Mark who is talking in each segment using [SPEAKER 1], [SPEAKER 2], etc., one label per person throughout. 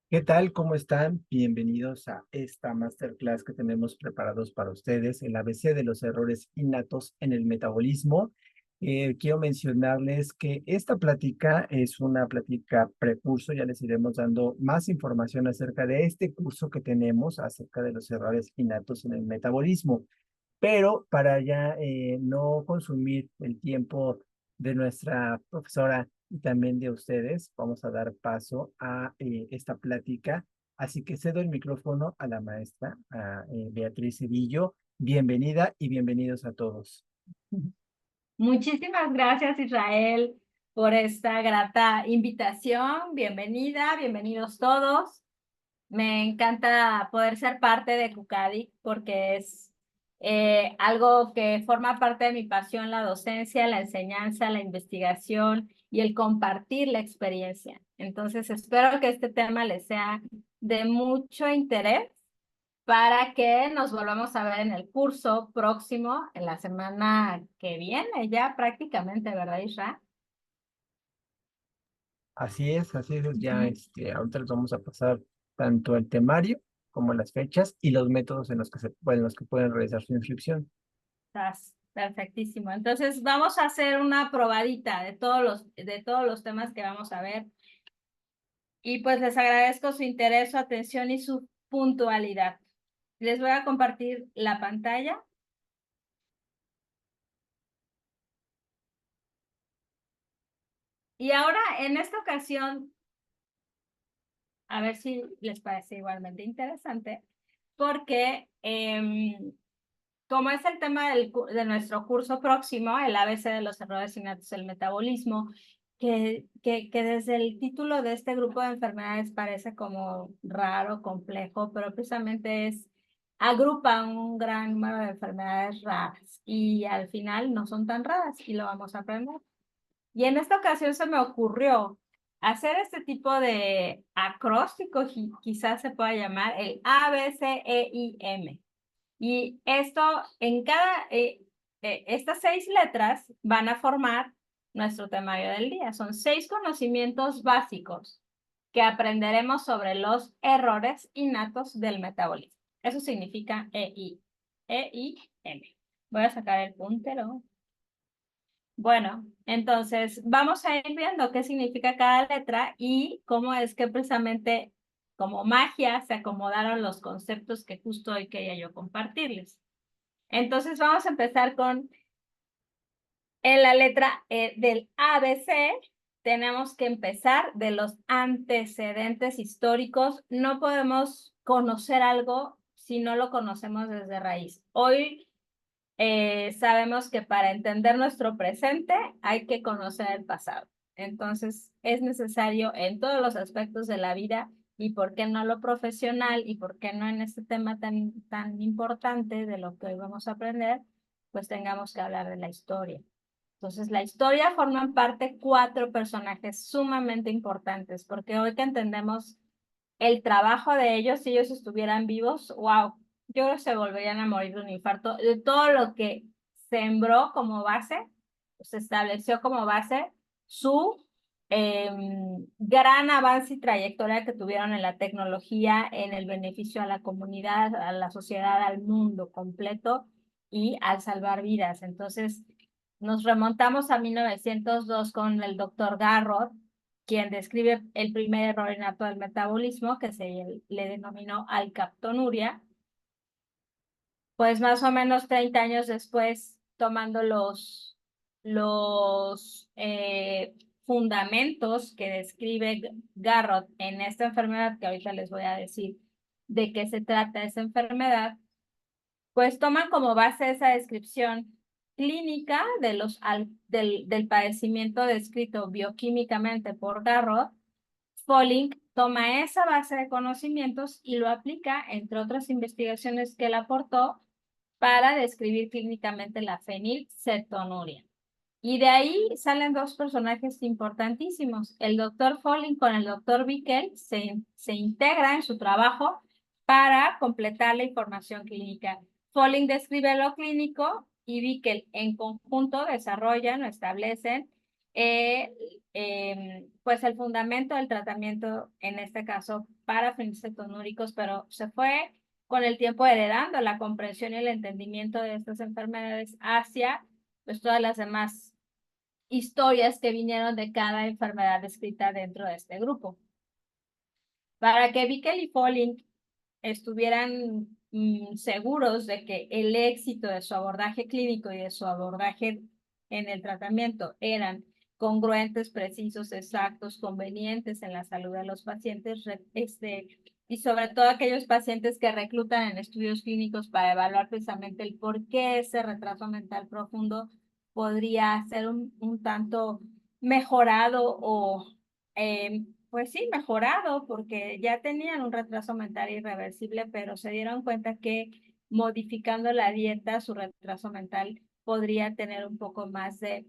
[SPEAKER 1] ¿Qué tal? ¿Cómo están? Bienvenidos a esta masterclass que tenemos preparados para ustedes, el ABC de los errores innatos en el metabolismo. Quiero mencionarles que esta plática es una plática precurso, ya les iremos dando más información acerca de este curso que tenemos acerca de los errores innatos en el metabolismo. Pero para ya no consumir el tiempo de nuestra profesora y también de ustedes, vamos a dar paso a esta plática. Así que cedo el micrófono a la maestra, a Beatriz Cedillo. Bienvenida y bienvenidos a todos.
[SPEAKER 2] Muchísimas gracias, Israel, por esta grata invitación. Bienvenida, bienvenidos todos. Me encanta poder ser parte de Cucadi porque es algo que forma parte de mi pasión, la docencia, la enseñanza, la investigación y el compartir la experiencia. Entonces, espero que este tema les sea de mucho interés para que nos volvamos a ver en el curso próximo, en la semana que viene, ya prácticamente, ¿verdad, Isra?
[SPEAKER 1] Así es, ya
[SPEAKER 2] Ujú.
[SPEAKER 1] ahorita les vamos a pasar tanto el temario como las fechas y los métodos en los que en los que pueden realizar su inscripción.
[SPEAKER 2] Estás perfectísimo. Entonces, vamos a hacer una probadita de todos los temas que vamos a ver. Y pues les agradezco su interés, su atención y su puntualidad. Les voy a compartir la pantalla. Y ahora, en esta ocasión, a ver si les parece igualmente interesante, porque como es el tema de nuestro curso próximo, el ABC de los errores innatos del metabolismo, que desde el título de este grupo de enfermedades parece como raro, complejo, pero precisamente agrupa un gran número de enfermedades raras y al final no son tan raras y lo vamos a aprender. Y en esta ocasión se me ocurrió hacer este tipo de acróstico, quizás se pueda llamar el A, B, C, E, I, M. Y esto, estas 6 letras van a formar nuestro temario del día. Son 6 conocimientos básicos que aprenderemos sobre los errores innatos del metabolismo. Eso significa E-I-M. Voy a sacar el puntero. Bueno, entonces vamos a ir viendo qué significa cada letra y cómo es que precisamente como magia se acomodaron los conceptos que justo hoy quería yo compartirles. Entonces vamos a empezar en la letra del ABC, tenemos que empezar de los antecedentes históricos. No podemos conocer algo si no lo conocemos desde raíz. Hoy sabemos que para entender nuestro presente hay que conocer el pasado. Entonces, es necesario en todos los aspectos de la vida y por qué no lo profesional y por qué no en este tema tan importante de lo que hoy vamos a aprender, pues tengamos que hablar de la historia. Entonces, la historia forman parte 4 personajes sumamente importantes, porque hoy que entendemos el trabajo de ellos, si ellos estuvieran vivos, wow, yo creo que se volverían a morir de un infarto. De todo lo que sembró como base, se estableció como base su gran avance y trayectoria que tuvieron en la tecnología, en el beneficio a la comunidad, a la sociedad, al mundo completo y al salvar vidas. Entonces, nos remontamos a 1902 con el doctor Garrod, quien describe el primer error innato del metabolismo, que se le denominó alcaptonuria, pues más o menos 30 años después, tomando los fundamentos que describe Garrod en esta enfermedad, que ahorita les voy a decir de qué se trata esa enfermedad, pues toman como base esa descripción clínica del padecimiento descrito bioquímicamente por Garrod. Folling toma esa base de conocimientos y lo aplica, entre otras investigaciones que él aportó, para describir clínicamente la fenilcetonuria. Y de ahí salen 2 personajes importantísimos. El doctor Folling con el doctor Bickel se integra en su trabajo para completar la información clínica. Folling describe lo clínico y Bickel en conjunto desarrollan o establecen pues el fundamento del tratamiento, en este caso para fenilcetonúricos, pero se fue con el tiempo heredando la comprensión y el entendimiento de estas enfermedades hacia pues todas las demás historias que vinieron de cada enfermedad descrita dentro de este grupo. Para que Bickel y Folling estuvieran seguros de que el éxito de su abordaje clínico y de su abordaje en el tratamiento eran congruentes, precisos, exactos, convenientes en la salud de los pacientes, y sobre todo aquellos pacientes que reclutan en estudios clínicos para evaluar precisamente el por qué ese retraso mental profundo podría ser un tanto mejorado o pues sí, mejorado, porque ya tenían un retraso mental irreversible, pero se dieron cuenta que modificando la dieta, su retraso mental podría tener un poco más de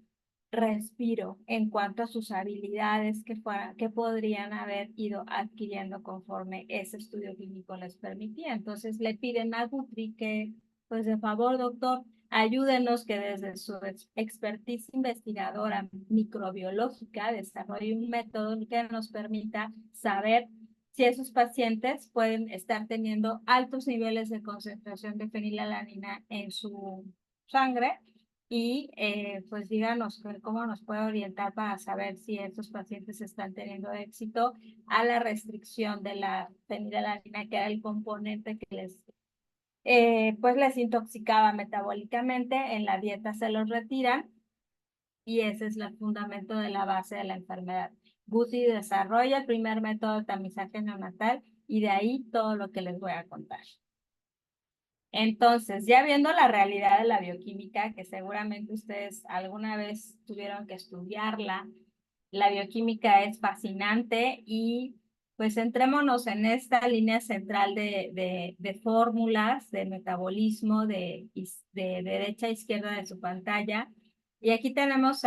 [SPEAKER 2] respiro en cuanto a sus habilidades que podrían haber ido adquiriendo conforme ese estudio clínico les permitía. Entonces le piden a Guthrie que, pues de favor, doctor, ayúdenos que desde su expertise investigadora microbiológica desarrolle un método que nos permita saber si esos pacientes pueden estar teniendo altos niveles de concentración de fenilalanina en su sangre y pues díganos cómo nos puede orientar para saber si estos pacientes están teniendo éxito a la restricción de la fenilalanina, que era el componente que pues les intoxicaba metabólicamente, en la dieta se los retiran y ese es el fundamento de la base de la enfermedad. Guthrie desarrolla el primer método de tamizaje neonatal y de ahí todo lo que les voy a contar. Entonces, ya viendo la realidad de la bioquímica, que seguramente ustedes alguna vez tuvieron que estudiarla, la bioquímica es fascinante y pues centrémonos en esta línea central de fórmulas, de metabolismo, de derecha a izquierda de su pantalla. Y aquí tenemos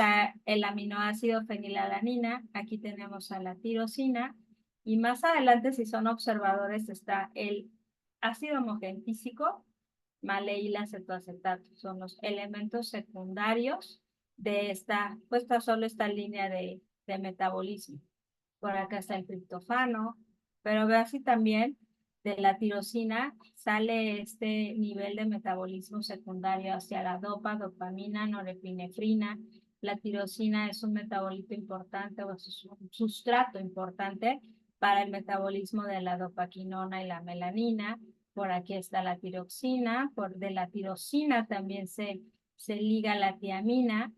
[SPEAKER 2] el aminoácido fenilalanina, aquí tenemos a la tirosina, y más adelante, si son observadores, está el ácido homogentísico, maleíla cetoacetato. Son los elementos secundarios de pues solo esta línea de metabolismo. Por acá está el triptofano, pero ve así también de la tirosina sale este nivel de metabolismo secundario hacia la dopamina, norepinefrina. La tirosina es un metabolito importante o es un sustrato importante para el metabolismo de la dopaquinona y la melanina. Por aquí está la tiroxina, de la tirosina también se liga la tiamina.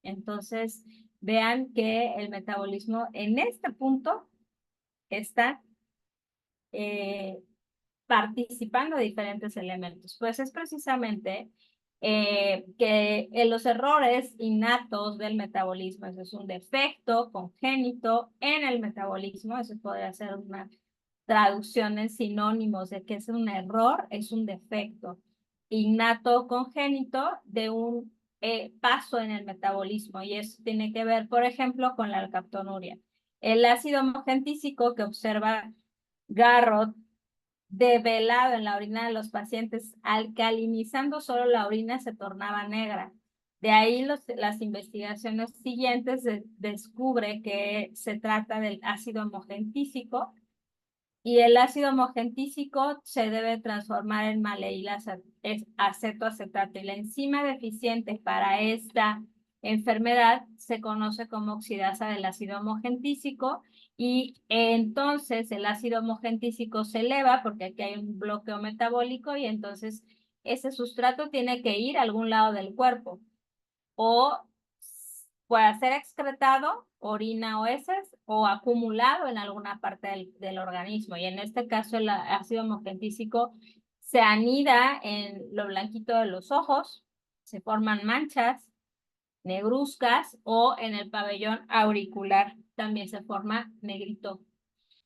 [SPEAKER 2] Entonces, vean que el metabolismo en este punto está participando de diferentes elementos. Pues es precisamente que en los errores innatos del metabolismo, eso es un defecto congénito en el metabolismo, eso podría ser una traducción en sinónimos de que es un error, es un defecto innato congénito de un paso en el metabolismo, y eso tiene que ver, por ejemplo, con la alcaptonuria. El ácido homogentísico que observa Garrod develado en la orina de los pacientes, alcalinizando solo la orina, se tornaba negra. De ahí las investigaciones siguientes descubre que se trata del ácido homogentísico, y el ácido homogentísico se debe transformar en acetoacetato, y la enzima deficiente para esta enfermedad se conoce como oxidasa del ácido homogentísico, y entonces el ácido homogentísico se eleva porque aquí hay un bloqueo metabólico, y entonces ese sustrato tiene que ir a algún lado del cuerpo, o puede ser excretado, orina o heces, o acumulado en alguna parte del organismo. Y en este caso el ácido homogentísico se anida en lo blanquito de los ojos, se forman manchas negruzcas, o en el pabellón auricular también se forma negrito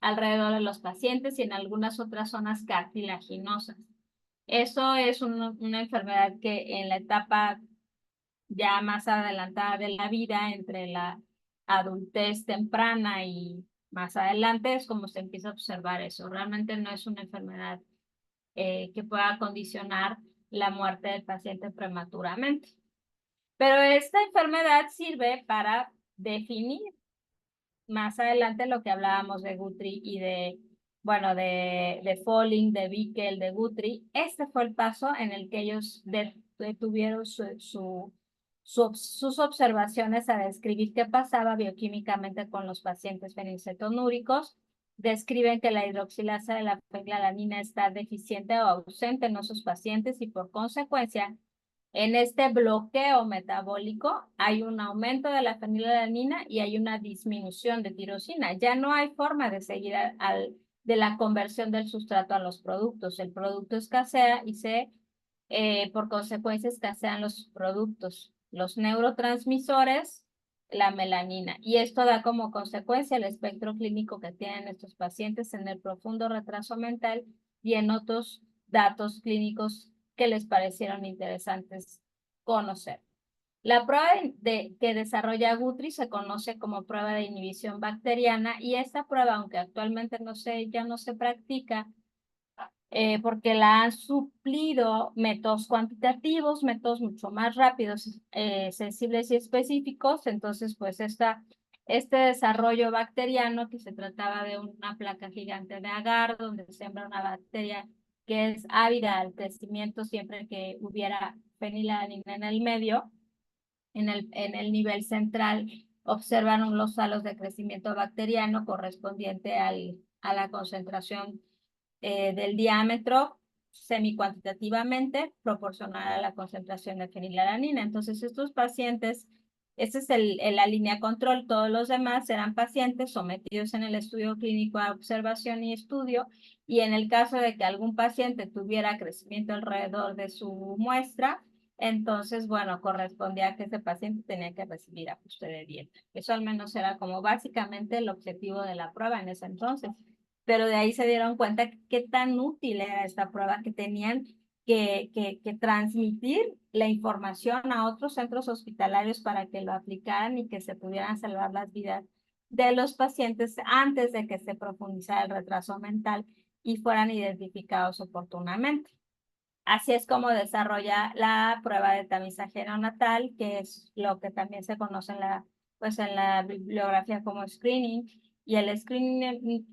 [SPEAKER 2] alrededor de los pacientes y en algunas otras zonas cartilaginosas. Eso es una enfermedad que en la etapa ya más adelantada de la vida, entre la adultez temprana y más adelante, es como se empieza a observar eso. Realmente no es una enfermedad que pueda condicionar la muerte del paciente prematuramente. Pero esta enfermedad sirve para definir más adelante lo que hablábamos de Guthrie y de, bueno, de Folling, de Bickel, de Guthrie, este fue el paso en el que ellos detuvieron sus observaciones a describir qué pasaba bioquímicamente con los pacientes fenilcetonúricos. Describen que la hidroxilasa de la fenilalanina está deficiente o ausente en esos pacientes y por consecuencia en este bloqueo metabólico hay un aumento de la fenilalanina y hay una disminución de tirosina. Ya no hay forma de seguir de la conversión del sustrato a los productos. El producto escasea y por consecuencia escasean los productos, los neurotransmisores, la melanina. Y esto da como consecuencia el espectro clínico que tienen estos pacientes en el profundo retraso mental y en otros datos clínicos que les parecieron interesantes conocer. La prueba que desarrolla Guthrie se conoce como prueba de inhibición bacteriana y esta prueba, aunque actualmente ya no se practica, porque la han suplido métodos cuantitativos, métodos mucho más rápidos, sensibles y específicos. Entonces, pues este desarrollo bacteriano, que se trataba de una placa gigante de agar, donde siembra una bacteria que es ávida al crecimiento siempre que hubiera fenilalanina en el medio, en el nivel central, observaron los salos de crecimiento bacteriano correspondiente a la concentración del diámetro semicuantitativamente proporcional a la concentración de fenilalanina. Entonces, estos pacientes, esta es la línea control, todos los demás eran pacientes sometidos en el estudio clínico a observación y estudio, y en el caso de que algún paciente tuviera crecimiento alrededor de su muestra, entonces, bueno, correspondía a que ese paciente tenía que recibir ajuste de dieta. Eso al menos era como básicamente el objetivo de la prueba en ese entonces, pero de ahí se dieron cuenta qué tan útil era esta prueba, que tenían que transmitir la información a otros centros hospitalarios para que lo aplicaran y que se pudieran salvar las vidas de los pacientes antes de que se profundizara el retraso mental y fueran identificados oportunamente. Así es como desarrolla la prueba de tamizaje neonatal, que es lo que también se conoce pues en la bibliografía como screening. Y el screening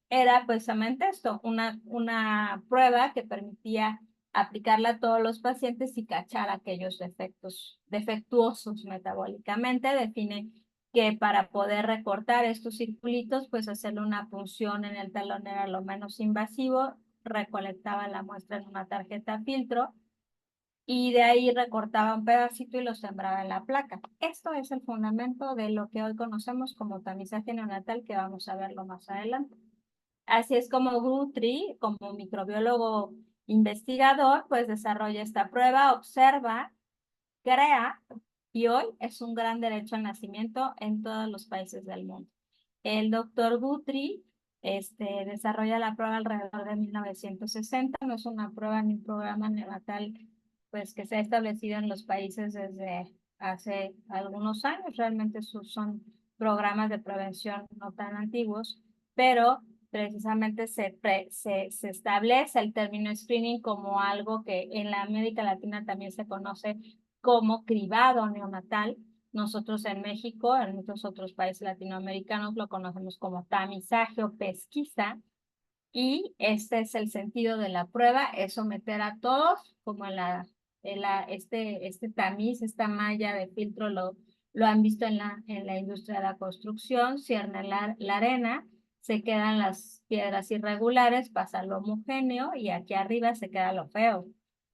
[SPEAKER 2] era precisamente esto, una prueba que permitía aplicarla a todos los pacientes y cachar aquellos defectuosos metabólicamente. Define que para poder recortar estos circulitos, pues hacerle una punción en el talón era lo menos invasivo, recolectaba la muestra en una tarjeta filtro y de ahí recortaba un pedacito y lo sembraba en la placa. Esto es el fundamento de lo que hoy conocemos como tamizaje neonatal, que vamos a verlo más adelante. Así es como Guthrie, como microbiólogo investigador, pues desarrolla esta prueba, observa, crea, y hoy es un gran derecho al nacimiento en todos los países del mundo. El doctor Guthrie desarrolla la prueba alrededor de 1960. No es una prueba ni un programa neonatal pues, que se ha establecido en los países desde hace algunos años. Realmente son programas de prevención no tan antiguos, pero precisamente se establece el término screening como algo que en la América Latina también se conoce como cribado neonatal. Nosotros en México, en muchos otros países latinoamericanos, lo conocemos como tamizaje o pesquisa. Y este es el sentido de la prueba, es someter a todos, como este tamiz, esta malla de filtro lo han visto en la industria de la construcción, cierne la arena, se quedan las piedras irregulares, pasa lo homogéneo y aquí arriba se queda lo feo.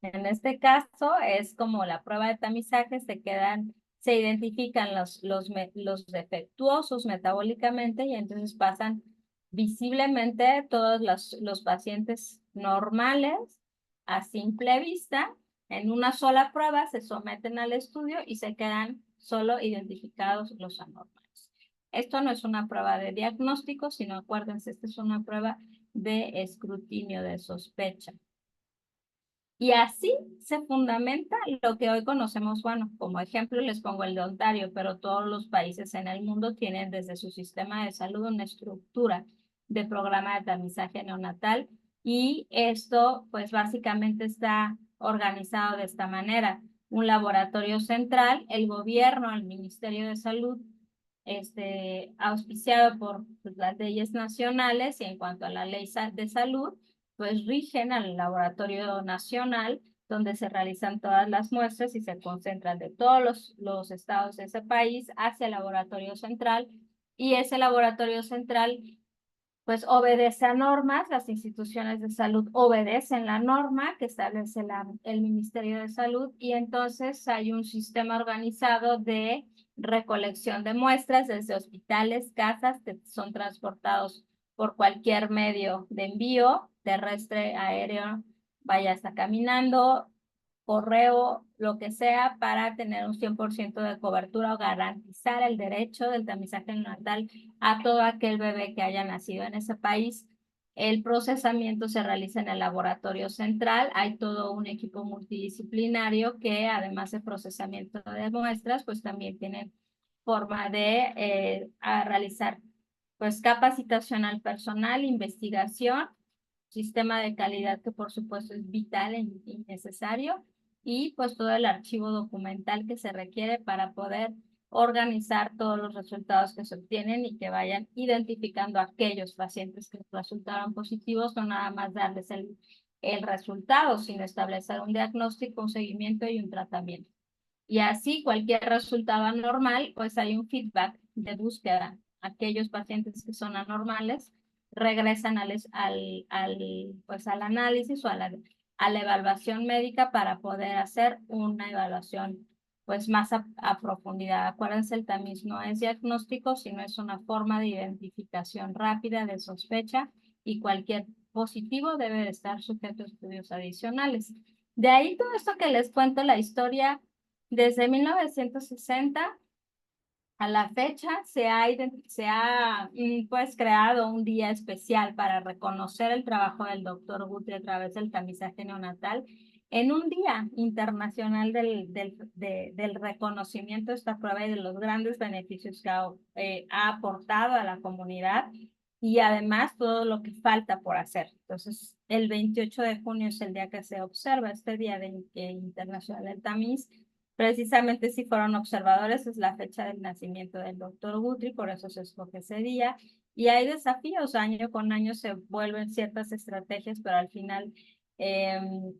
[SPEAKER 2] En este caso es como la prueba de tamizaje, se identifican los defectuosos metabólicamente y entonces pasan visiblemente todos los pacientes normales a simple vista. En una sola prueba se someten al estudio y se quedan solo identificados los anormales. Esto no es una prueba de diagnóstico, sino acuérdense, esta es una prueba de escrutinio de sospecha. Y así se fundamenta lo que hoy conocemos, bueno, como ejemplo les pongo el de Ontario, pero todos los países en el mundo tienen desde su sistema de salud una estructura de programa de tamizaje neonatal y esto pues básicamente está organizado de esta manera. Un laboratorio central, el gobierno, el Ministerio de Salud auspiciado por pues, las leyes nacionales, y en cuanto a la ley de salud, pues rigen al laboratorio nacional, donde se realizan todas las muestras y se concentran de todos los estados de ese país hacia el laboratorio central, y ese laboratorio central pues obedece a normas. Las instituciones de salud obedecen la norma que establece el Ministerio de Salud, y entonces hay un sistema organizado de recolección de muestras desde hospitales, casas, que son transportados por cualquier medio de envío, terrestre, aéreo, vaya hasta caminando, correo, lo que sea, para tener un 100% de cobertura o garantizar el derecho del tamizaje neonatal a todo aquel bebé que haya nacido en ese país. El procesamiento se realiza en el laboratorio central. Hay todo un equipo multidisciplinario que, además de procesamiento de muestras, pues también tienen forma de realizar pues capacitación al personal, investigación, sistema de calidad que por supuesto es vital y necesario, y pues todo el archivo documental que se requiere para poder organizar todos los resultados que se obtienen y que vayan identificando a aquellos pacientes que resultaron positivos, no nada más darles el resultado, sino establecer un diagnóstico, un seguimiento y un tratamiento. Y así cualquier resultado anormal, pues hay un feedback de búsqueda. Aquellos pacientes que son anormales regresan pues al análisis o a la evaluación médica para poder hacer una evaluación pues más a profundidad. Acuérdense, el tamiz no es diagnóstico, sino es una forma de identificación rápida de sospecha, y cualquier positivo debe de estar sujeto a estudios adicionales. De ahí todo esto que les cuento, la historia. Desde 1960 a la fecha se ha pues creado un día especial para reconocer el trabajo del doctor Guthrie a través del tamizaje neonatal, en un día internacional del reconocimiento de esta prueba y de los grandes beneficios que ha aportado a la comunidad, y además todo lo que falta por hacer. Entonces, el 28 de junio es el día que se observa este Día Internacional del Tamiz. Precisamente si fueron observadores, es la fecha del nacimiento del doctor Guthrie, por eso se escoge ese día. Y hay desafíos, año con año se vuelven ciertas estrategias, pero al final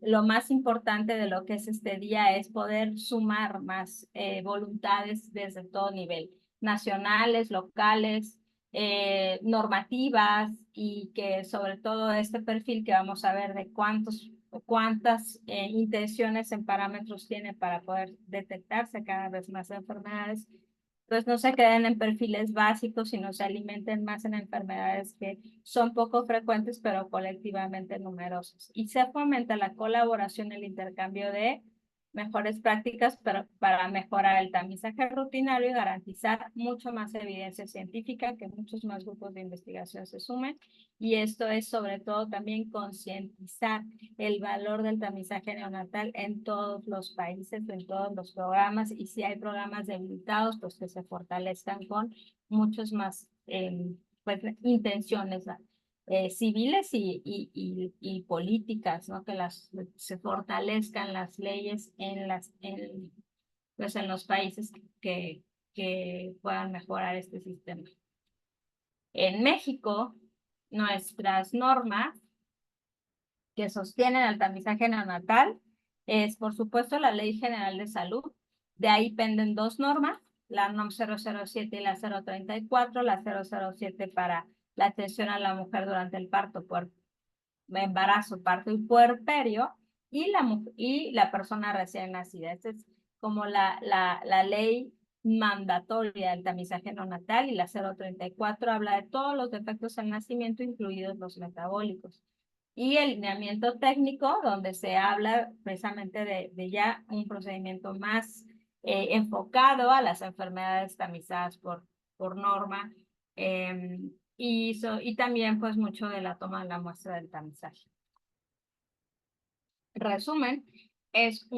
[SPEAKER 2] lo más importante de lo que es este día es poder sumar más voluntades desde todo nivel, nacionales, locales, normativas, y que sobre todo este perfil que vamos a ver de cuántas intenciones en parámetros tiene para poder detectarse cada vez más enfermedades. Entonces no se queden en perfiles básicos, sino se alimenten más en enfermedades que son poco frecuentes, pero colectivamente numerosas. Y se fomenta la colaboración, el intercambio de mejores prácticas para mejorar el tamizaje rutinario y garantizar mucho más evidencia científica, que muchos más grupos de investigación se sumen. Y esto es sobre todo también concientizar el valor del tamizaje neonatal en todos los países, en todos los programas, y si hay programas debilitados, pues que se fortalezcan con muchos más pues, intenciones civiles y políticas, ¿no? Que se fortalezcan las leyes pues en los países que puedan mejorar este sistema. En México, nuestras normas que sostienen el tamizaje neonatal es, por supuesto, la Ley General de Salud. De ahí penden dos normas, la NOM 007 y la 034, la 007 para la atención a la mujer durante el parto, embarazo, parto y puerperio, y la persona recién nacida. Esta es como la ley mandatoria del tamizaje neonatal, y la 034 habla de todos los defectos al nacimiento, incluidos los metabólicos. Y el lineamiento técnico, donde se habla precisamente de ya un procedimiento más enfocado a las enfermedades tamizadas por norma, y también pues mucho de la toma de la muestra del tamizaje. Resumen, es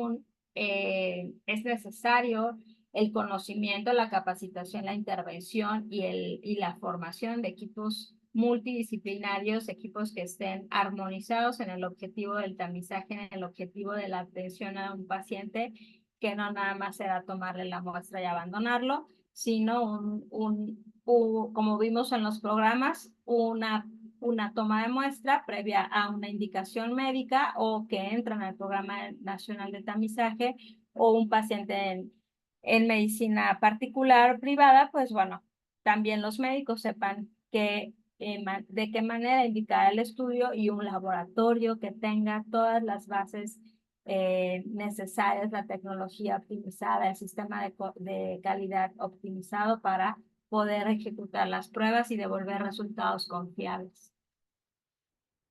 [SPEAKER 2] necesario el conocimiento, la capacitación, la intervención y la formación de equipos multidisciplinarios, equipos que estén armonizados en el objetivo del tamizaje, en el objetivo de la atención a un paciente, que no nada más será tomarle la muestra y abandonarlo, sino como vimos en los programas, una toma de muestra previa a una indicación médica o que entran al Programa Nacional de Tamizaje o un paciente en medicina particular o privada, pues bueno, también los médicos sepan de qué manera indicar el estudio y un laboratorio que tenga todas las bases necesarias, la tecnología optimizada, el sistema de calidad optimizado para poder ejecutar las pruebas y devolver resultados confiables.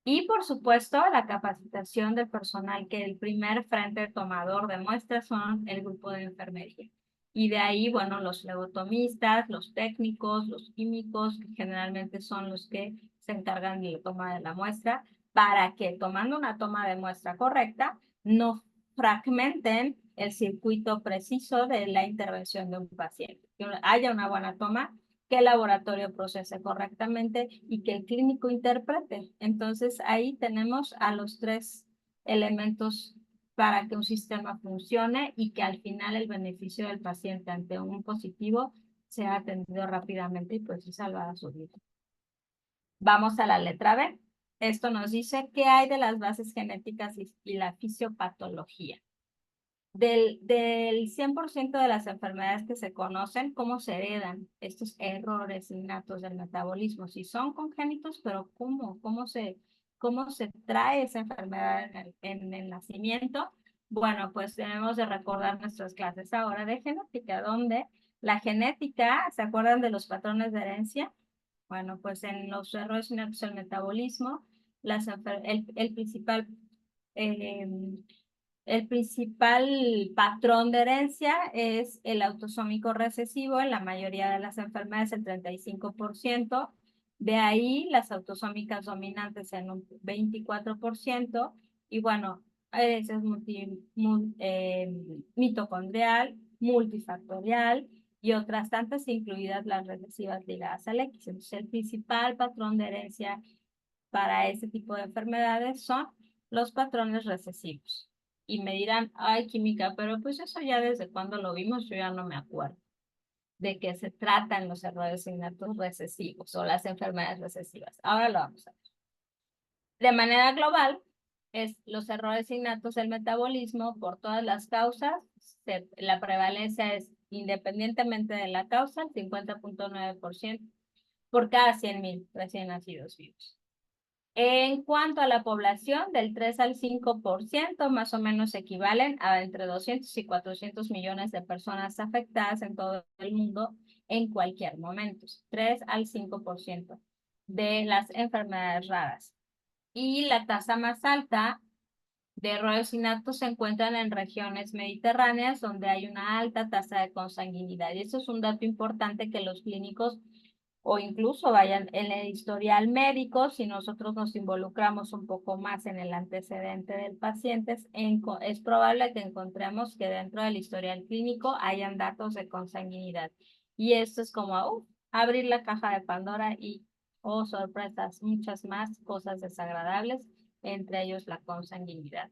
[SPEAKER 2] Y por supuesto, la capacitación del personal, que el primer frente tomador de muestras son el grupo de enfermería. Y de ahí, bueno, los flebotomistas, los técnicos, los químicos, que generalmente son los que se encargan de la toma de la muestra, para que tomando una toma de muestra correcta, no fragmenten el circuito preciso de la intervención de un paciente. Que haya una buena toma, que el laboratorio procese correctamente y que el clínico interprete. Entonces ahí tenemos a los tres elementos para que un sistema funcione y que al final el beneficio del paciente ante un positivo sea atendido rápidamente y pues salvada su vida. Vamos a la letra B. Esto nos dice qué hay de las bases genéticas y la fisiopatología. Del 100% de las enfermedades que se conocen, ¿cómo se heredan estos errores innatos del metabolismo? Si son congénitos, pero ¿cómo se trae esa enfermedad en el nacimiento? Bueno, pues debemos de recordar nuestras clases ahora de genética, donde la genética, ¿se acuerdan de los patrones de herencia? Bueno, pues en los errores innatos del metabolismo, el principal... el principal patrón de herencia es el autosómico recesivo, en la mayoría de las enfermedades el 35%, de ahí las autosómicas dominantes en un 24%, y bueno, ese es mitocondrial, multifactorial, y otras tantas, incluidas las recesivas ligadas al X. Entonces, el principal patrón de herencia para ese tipo de enfermedades son los patrones recesivos. Y me dirán, ay, química, pero pues eso ya desde cuando lo vimos, yo ya no me acuerdo de qué se tratan los errores innatos recesivos o las enfermedades recesivas. Ahora lo vamos a ver. De manera global, los errores innatos del metabolismo por todas las causas, la prevalencia es independientemente de la causa, el 50.9% por cada 100.000 recién nacidos vivos. En cuanto a la población, del 3 al 5% más o menos equivalen a entre 200 y 400 millones de personas afectadas en todo el mundo en cualquier momento. 3 al 5% de las enfermedades raras. Y la tasa más alta de errores innatos se encuentran en regiones mediterráneas donde hay una alta tasa de consanguinidad. Y eso es un dato importante que los clínicos o incluso vayan en el historial médico, si nosotros nos involucramos un poco más en el antecedente del paciente, es probable que encontremos que dentro del historial clínico hayan datos de consanguinidad. Y esto es como abrir la caja de Pandora y, oh sorpresas, muchas más cosas desagradables, entre ellos la consanguinidad.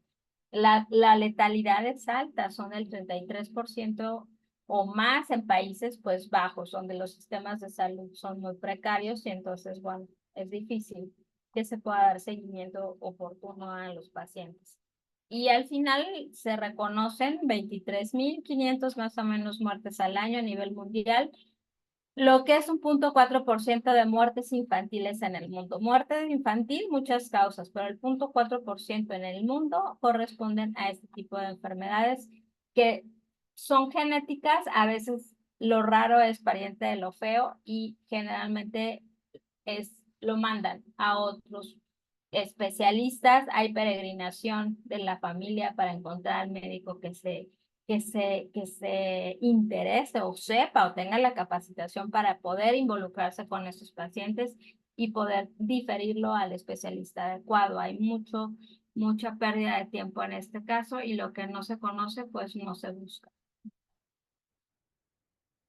[SPEAKER 2] La letalidad es alta, son del 33% o más en países pues bajos, donde los sistemas de salud son muy precarios y entonces, bueno, es difícil que se pueda dar seguimiento oportuno a los pacientes. Y al final se reconocen 23.500 más o menos muertes al año a nivel mundial, lo que es un 0.4% de muertes infantiles en el mundo. Muerte infantil, muchas causas, pero el 0.4% en el mundo corresponden a este tipo de enfermedades que son genéticas. A veces lo raro es pariente de lo feo y generalmente lo mandan a otros especialistas. Hay peregrinación de la familia para encontrar al médico que se interese o sepa o tenga la capacitación para poder involucrarse con estos pacientes y poder diferirlo al especialista adecuado. Hay mucha pérdida de tiempo en este caso y lo que no se conoce, pues no se busca.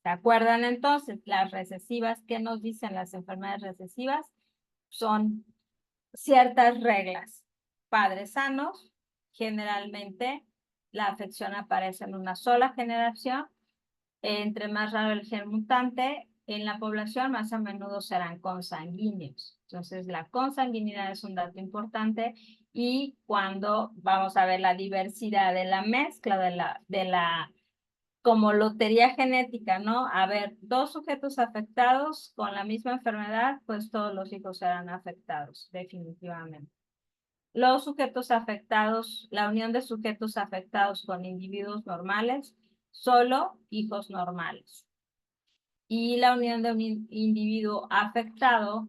[SPEAKER 2] ¿Se acuerdan entonces? Las recesivas, ¿qué nos dicen las enfermedades recesivas? Son ciertas reglas. Padres sanos, generalmente la afección aparece en una sola generación. entre más raro el gen mutante en la población, más a menudo serán consanguíneos. Entonces, la consanguinidad es un dato importante y cuando vamos a ver la diversidad de la mezcla como lotería genética, ¿no? A ver, dos sujetos afectados con la misma enfermedad, pues todos los hijos serán afectados, definitivamente. Los sujetos afectados, la unión de sujetos afectados con individuos normales, solo hijos normales. Y la unión de un individuo afectado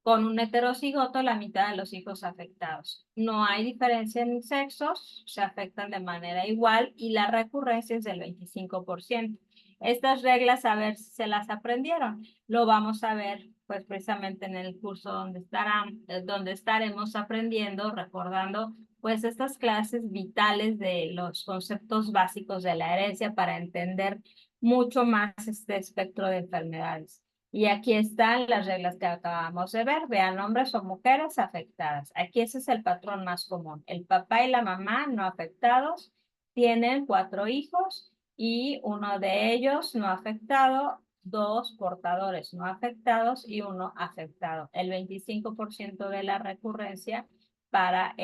[SPEAKER 2] con un heterocigoto, la mitad de los hijos afectados. No hay diferencia en sexos, se afectan de manera igual y la recurrencia es del 25%. Estas reglas, a ver si se las aprendieron. Lo vamos a ver pues precisamente en el curso donde estaremos aprendiendo, recordando pues estas clases vitales de los conceptos básicos de la herencia para entender mucho más este espectro de enfermedades. Y aquí están las reglas que acabamos de ver. Vean, hombres o mujeres afectadas. Aquí ese es el patrón más común. El papá y la mamá no afectados tienen 4 hijos y uno de ellos no afectado, 2 portadores no afectados y 1 afectado. El 25% de la recurrencia para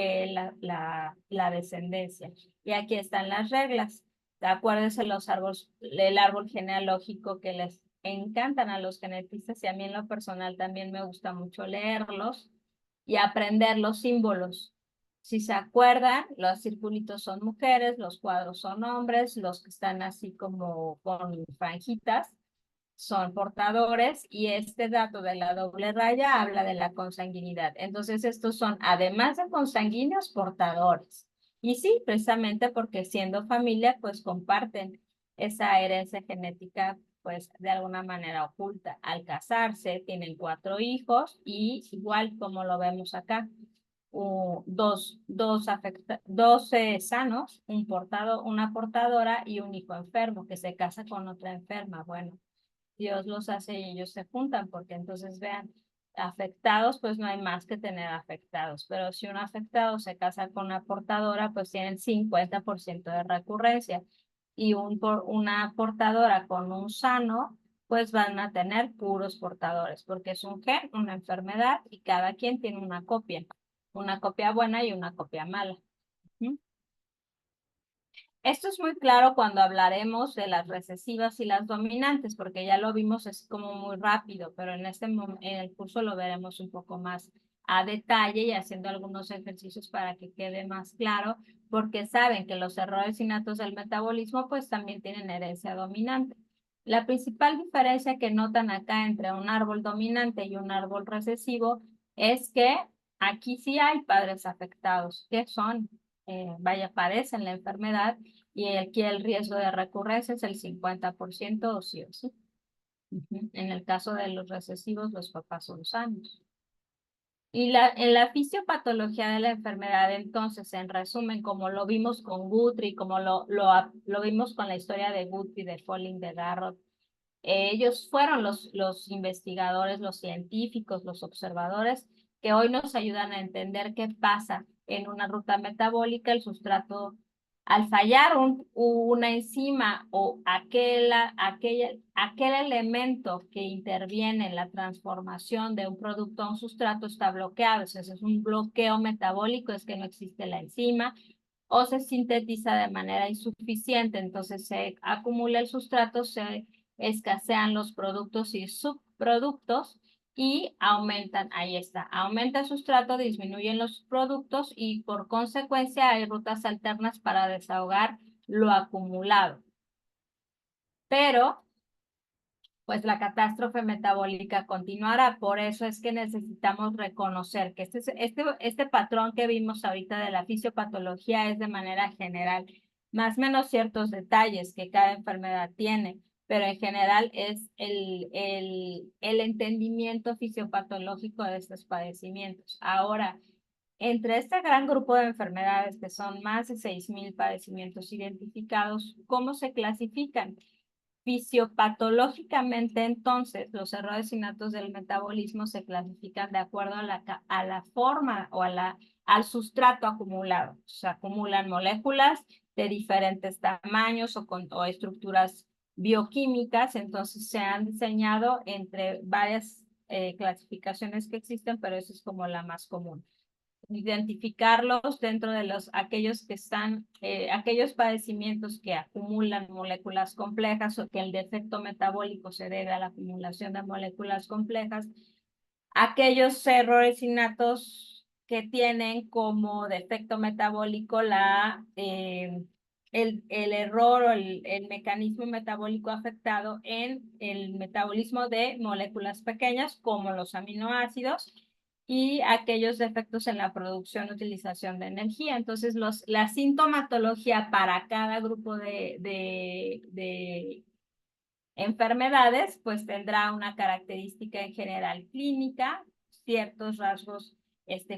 [SPEAKER 2] la descendencia. Y aquí están las reglas. Acuérdense el árbol genealógico que les encantan a los genetistas y a mí en lo personal también me gusta mucho leerlos y aprender los símbolos. Si se acuerdan, los circulitos son mujeres, los cuadros son hombres, los que están así como con franjitas son portadores y este dato de la doble raya habla de la consanguinidad. Entonces estos son, además de consanguíneos, portadores. Y sí, precisamente porque siendo familia, pues comparten esa herencia genética, pues de alguna manera oculta. Al casarse, tienen 4 hijos y igual como lo vemos acá, dos sanos, una portadora y un hijo enfermo que se casa con otra enferma. Bueno, Dios los hace y ellos se juntan, porque entonces vean, afectados, pues no hay más que tener afectados, pero si un afectado se casa con una portadora, pues tienen 50% de recurrencia y una portadora con un sano, pues van a tener puros portadores, porque es un gen, una enfermedad y cada quien tiene una copia buena y una copia mala. ¿Mm? Esto es muy claro cuando hablaremos de las recesivas y las dominantes, porque ya lo vimos así como muy rápido, pero en el curso lo veremos un poco más a detalle y haciendo algunos ejercicios para que quede más claro, porque saben que los errores innatos del metabolismo pues también tienen herencia dominante. La principal diferencia que notan acá entre un árbol dominante y un árbol recesivo es que aquí sí hay padres afectados, que son, padecen la enfermedad y aquí el riesgo de recurrencia es el 50% o sí o sí. En el caso de los recesivos, los papás son sanos. Y en la fisiopatología de la enfermedad, entonces, en resumen, como lo vimos con Guthrie, como lo vimos con la historia de Guthrie, de Folling, de Garrod, ellos fueron los investigadores, los científicos, los observadores que hoy nos ayudan a entender qué pasa en una ruta metabólica, el sustrato, al fallar una enzima o aquel elemento que interviene en la transformación de un producto a un sustrato está bloqueado. Ese es un bloqueo metabólico, es que no existe la enzima o se sintetiza de manera insuficiente, entonces se acumula el sustrato, se escasean los productos y subproductos y aumentan, ahí está, aumenta el sustrato, disminuyen los productos y por consecuencia hay rutas alternas para desahogar lo acumulado. Pero pues la catástrofe metabólica continuará. Por eso es que necesitamos reconocer que este patrón que vimos ahorita de la fisiopatología es de manera general, más o menos ciertos detalles que cada enfermedad tiene, pero en general es el entendimiento fisiopatológico de estos padecimientos. Ahora, entre este gran grupo de enfermedades, que son más de 6,000 padecimientos identificados, ¿cómo se clasifican? Fisiopatológicamente, entonces, los errores innatos del metabolismo se clasifican de acuerdo a la forma o al sustrato acumulado. Se acumulan moléculas de diferentes tamaños o estructuras bioquímicas. Entonces se han diseñado entre varias clasificaciones que existen, pero esa es como la más común. Identificarlos dentro de aquellos que están, aquellos padecimientos que acumulan moléculas complejas o que el defecto metabólico se debe a la acumulación de moléculas complejas, aquellos errores innatos que tienen como defecto metabólico el error o el mecanismo metabólico afectado en el metabolismo de moléculas pequeñas como los aminoácidos y aquellos defectos en la producción y utilización de energía. Entonces, la sintomatología para cada grupo de enfermedades, pues tendrá una característica en general clínica, ciertos rasgos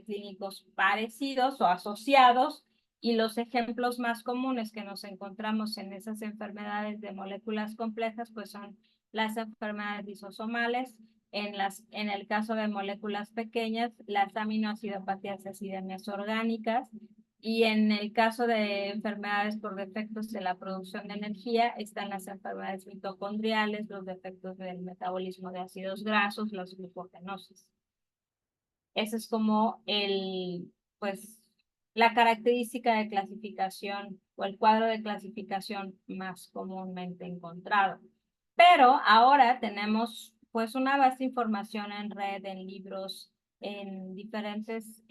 [SPEAKER 2] clínicos parecidos o asociados, y los ejemplos más comunes que nos encontramos en esas enfermedades de moléculas complejas, pues son las enfermedades lisosomales, en el caso de moléculas pequeñas, las aminoacidopatías y acidemias orgánicas, y en el caso de enfermedades por defectos de la producción de energía, están las enfermedades mitocondriales, los defectos del metabolismo de ácidos grasos, las glucogenosis. Esa es como pues, la característica de clasificación o el cuadro de clasificación más comúnmente encontrado. Pero ahora tenemos pues una vasta información en red, en libros, en diferentes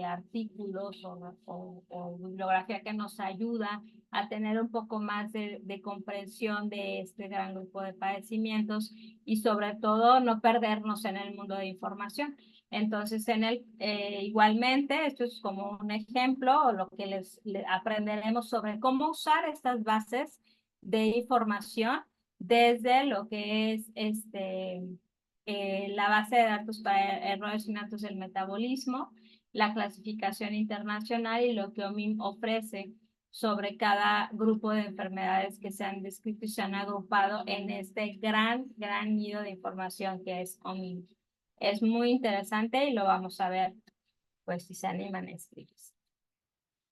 [SPEAKER 2] artículos o bibliografía que nos ayuda a tener un poco más de comprensión de este gran grupo de padecimientos y sobre todo no perdernos en el mundo de información. Entonces, igualmente, esto es como un ejemplo o lo que les aprenderemos sobre cómo usar estas bases de información desde lo que es la base de datos para errores innatos del metabolismo, la clasificación internacional y lo que OMIM ofrece sobre cada grupo de enfermedades que se han descrito y se han agrupado en este gran nido de información que es OMIM. Es muy interesante y lo vamos a ver, pues, si se animan a escribirse.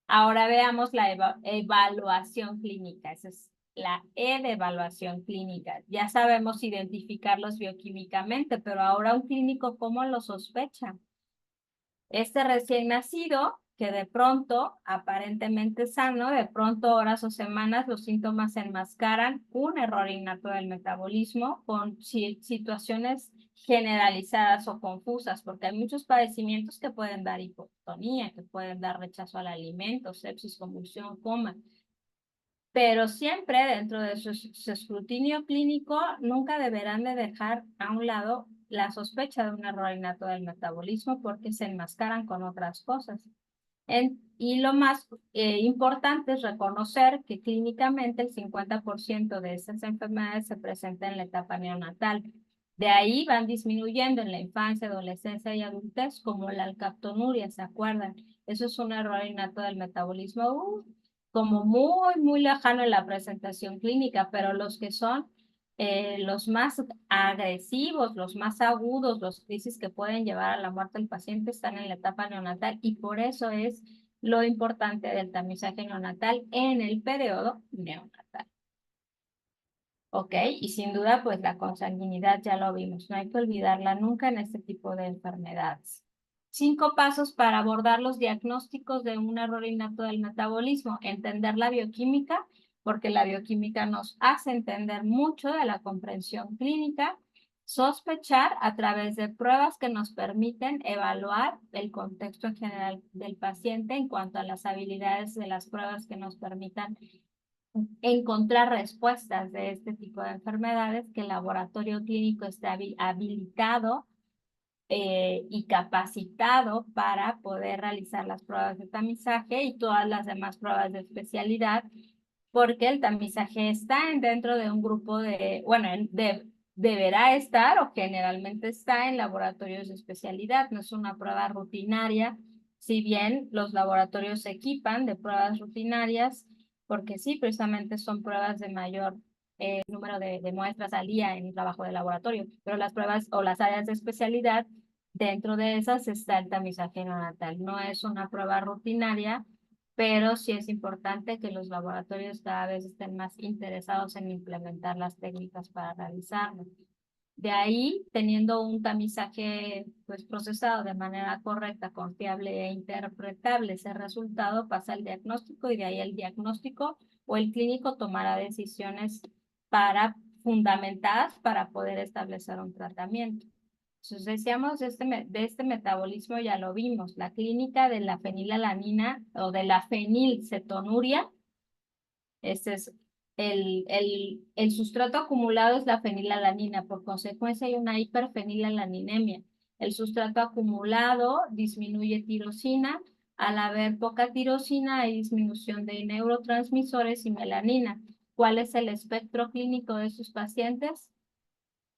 [SPEAKER 2] Ahora veamos la evaluación clínica. Esa es la E de evaluación clínica. Ya sabemos identificarlos bioquímicamente, pero ahora un clínico, ¿cómo lo sospecha? Este recién nacido, que de pronto, aparentemente sano, de pronto horas o semanas los síntomas enmascaran un error innato del metabolismo con situaciones generalizadas o confusas, porque hay muchos padecimientos que pueden dar hipotonía, que pueden dar rechazo al alimento, sepsis, convulsión, coma. Pero siempre dentro de su escrutinio clínico nunca deberán de dejar a un lado la sospecha de un error innato del metabolismo porque se enmascaran con otras cosas. Y lo más importante es reconocer que clínicamente el 50% de esas enfermedades se presentan en la etapa neonatal. De ahí van disminuyendo en la infancia, adolescencia y adultez, como la alcaptonuria, ¿se acuerdan? Eso es un error innato del metabolismo, como muy lejano en la presentación clínica, pero los que son los más agresivos, los más agudos, los crisis que pueden llevar a la muerte del paciente están en la etapa neonatal y por eso es lo importante del tamizaje neonatal en el periodo neonatal. Ok, y sin duda pues la consanguinidad ya lo vimos, no hay que olvidarla nunca en este tipo de enfermedades. 5 pasos para abordar los diagnósticos de un error innato del metabolismo. Entender la bioquímica, porque la bioquímica nos hace entender mucho de la comprensión clínica. Sospechar a través de pruebas que nos permiten evaluar el contexto en general del paciente en cuanto a las habilidades de las pruebas que nos permitan encontrar respuestas de este tipo de enfermedades, que el laboratorio clínico esté habilitado y capacitado para poder realizar las pruebas de tamizaje y todas las demás pruebas de especialidad, porque el tamizaje está dentro de un grupo deberá estar o generalmente está en laboratorios de especialidad, no es una prueba rutinaria, si bien los laboratorios se equipan de pruebas rutinarias, porque sí, precisamente son pruebas de mayor número de muestras al día en el trabajo de laboratorio, pero las pruebas o las áreas de especialidad, dentro de esas está el tamizaje neonatal. No es una prueba rutinaria, pero sí es importante que los laboratorios cada vez estén más interesados en implementar las técnicas para realizarlo. De ahí, teniendo un tamizaje pues, procesado de manera correcta, confiable e interpretable, ese resultado pasa al diagnóstico y de ahí el diagnóstico o el clínico tomará decisiones fundamentadas para poder establecer un tratamiento. Entonces, decíamos de este metabolismo ya lo vimos, la clínica de la fenilalanina o de la fenilcetonuria. Este es el sustrato acumulado es la fenilalanina, por consecuencia hay una hiperfenilalaninemia. El sustrato acumulado disminuye tirosina, al haber poca tirosina hay disminución de neurotransmisores y melanina. ¿Cuál es el espectro clínico de sus pacientes?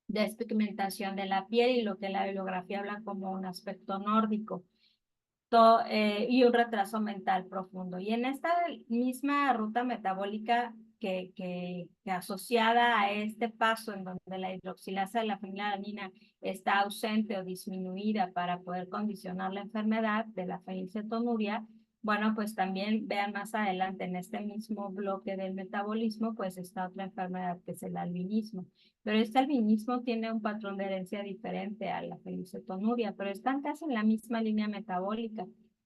[SPEAKER 2] Despigmentación de la piel y lo que la bibliografía habla como un aspecto nórdico. Y un retraso mental profundo. Y en esta misma ruta metabólica que asociada a este paso en donde la hidroxilasa de la fenilalanina está ausente o disminuida para poder condicionar la enfermedad de la fenilcetonuria, bueno, pues también vean más adelante en este mismo bloque del metabolismo, pues está otra enfermedad que es el albinismo. Pero este albinismo tiene un patrón de herencia diferente a la fenilcetonuria, pero están casi en la misma línea metabólica.